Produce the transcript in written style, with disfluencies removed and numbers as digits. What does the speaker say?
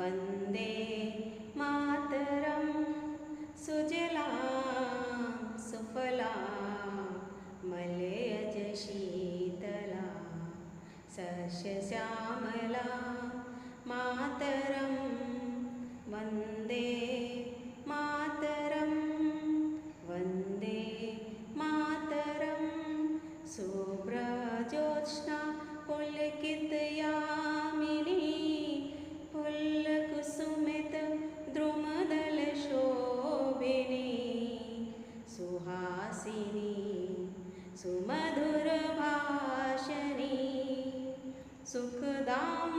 वन्दे मातरं सुजलां सुफलां मलयज शीतला सस्यश्यामला मातरं वन्दे मातरं वन्दे मातरं शुभ्रज्योत्स्ना पुलकितयामिनी फुल्लकुसुमितद्रुमदलशोभिनी सुहासिनी सुमधुरभाषिणी सुखदां